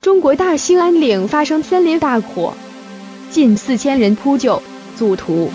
中国大兴安岭发生森林大火，近4000人扑救阻屠。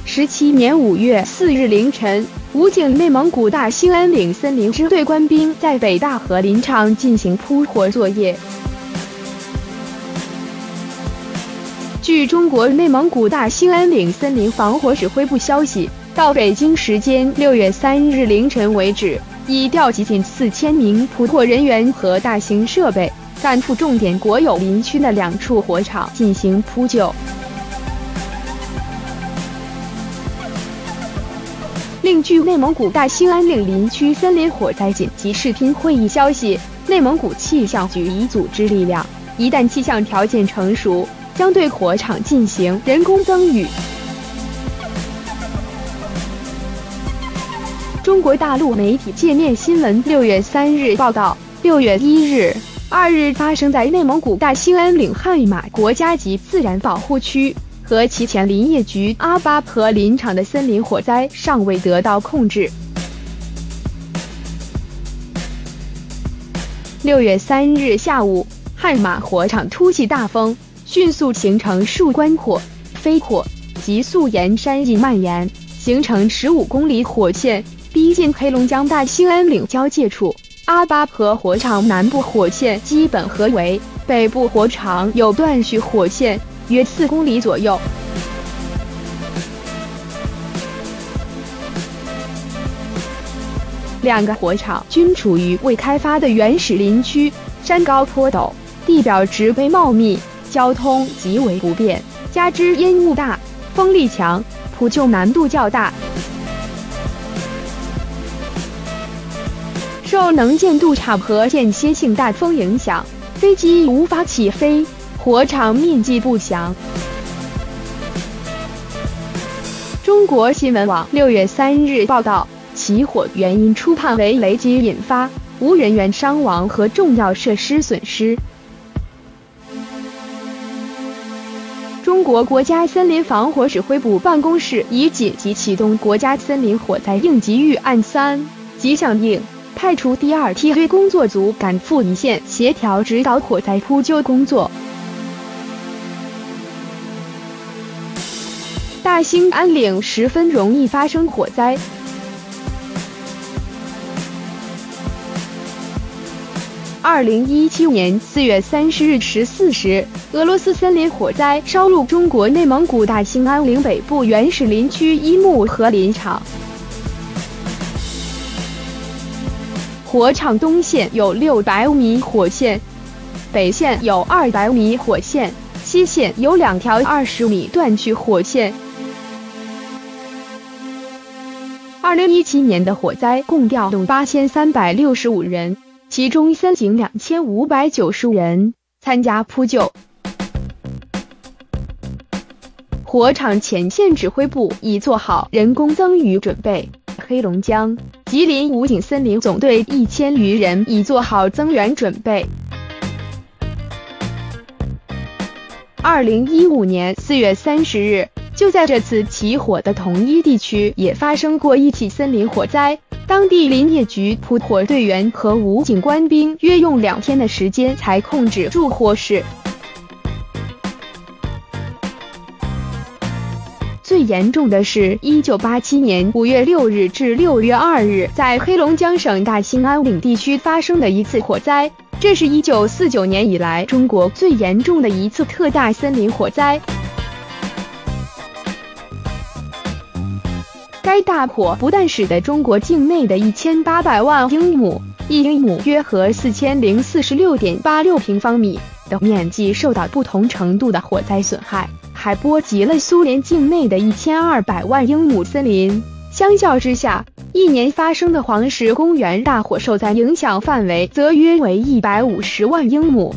17年5月4日凌晨，武警内蒙古大兴安岭森林支队官兵在北大河林场进行扑火作业。据中国内蒙古大兴安岭森林防火指挥部消息，到北京时间6月3日凌晨为止，已调集近4000名扑火人员和大型设备，赶赴重点国有林区的2处火场进行扑救。另据内蒙古大兴安岭林区森林火灾紧急视频会议消息，内蒙古气象局已组织力量，一旦气象条件成熟，将对火场进行人工增雨。中国大陆媒体界面新闻6月3日报道，6月1日、2日发生在内蒙古大兴安岭汉马国家级自然保护区和其前林业局阿巴坡林场的森林火灾尚未得到控制。6月3日下午，汉马火场突起大风，迅速形成树冠火、飞火，急速沿山径蔓延，形成15公里火线，逼近黑龙江大兴安岭交界处。阿巴坡火场南部火线基本合围，北部火场有断续火线，约4公里左右。2个火场均处于未开发的原始林区，山高坡陡，地表植被茂密，交通极为不便，加之烟雾大、风力强，扑救难度较大。受能见度差和间歇性大风影响，飞机无法起飞，火场面积不详。中国新闻网6月3日报道，起火原因初判为雷击引发，无人员伤亡和重要设施损失。中国国家森林防火指挥部办公室已紧急启动国家森林火灾应急预案3即响应，派出第2梯队工作组赶赴一线协调指导火灾扑救工作。大兴安岭十分容易发生火灾。2017年4月30日14时，俄罗斯森林火灾烧入中国内蒙古大兴安岭北部原始林区伊木河林场。火场东线有600米火线，北线有200米火线，西线有2条20米断续火线。2017年的火灾共调动8365人，其中森警2590人参加扑救。火场前线指挥部已做好人工增雨准备，黑龙江、吉林武警森林总队1000余人已做好增援准备。2015年4月30日，就在这次起火的同一地区，也发生过一起森林火灾。当地林业局扑火队员和武警官兵约用2天的时间才控制住火势。最严重的是1987年5月6日至6月2日，在黑龙江省大兴安岭地区发生的一次火灾，这是1949年以来中国最严重的一次特大森林火灾。该大火不但使得中国境内的1800万英亩（一英亩约合4046.86平方米）的面积受到不同程度的火灾损害，还波及了苏联境内的1200万英亩森林。相较之下，一年发生的黄石公园大火受灾影响范围则约为150万英亩。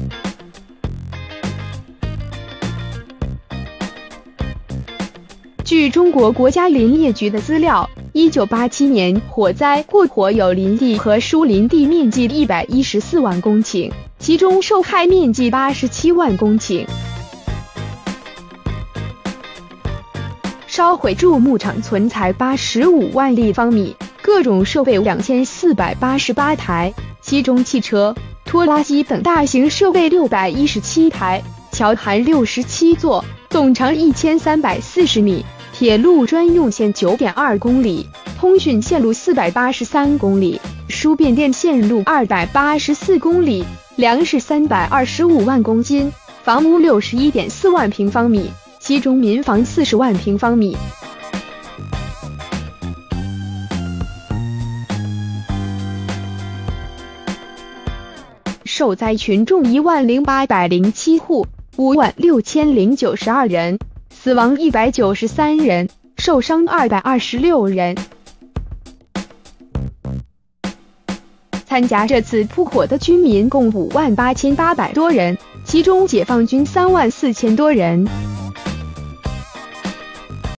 据中国国家林业局的资料1987年火灾过火有林地和疏林地面积114万公顷，其中受害面积87万公顷。烧毁住牧场存材85万立方米，各种设备2488台，其中汽车、拖拉机等大型设备617台，桥涵67座，总长1340米，铁路专用线9.2公里，通讯线路483公里，输变电线路284公里，粮食325万公斤，房屋61.4万平方米，其中民房40万平方米。受灾群众10807户，56092人，死亡193人，受伤226人。参加这次扑火的居民共58800多人，其中解放军34000多人。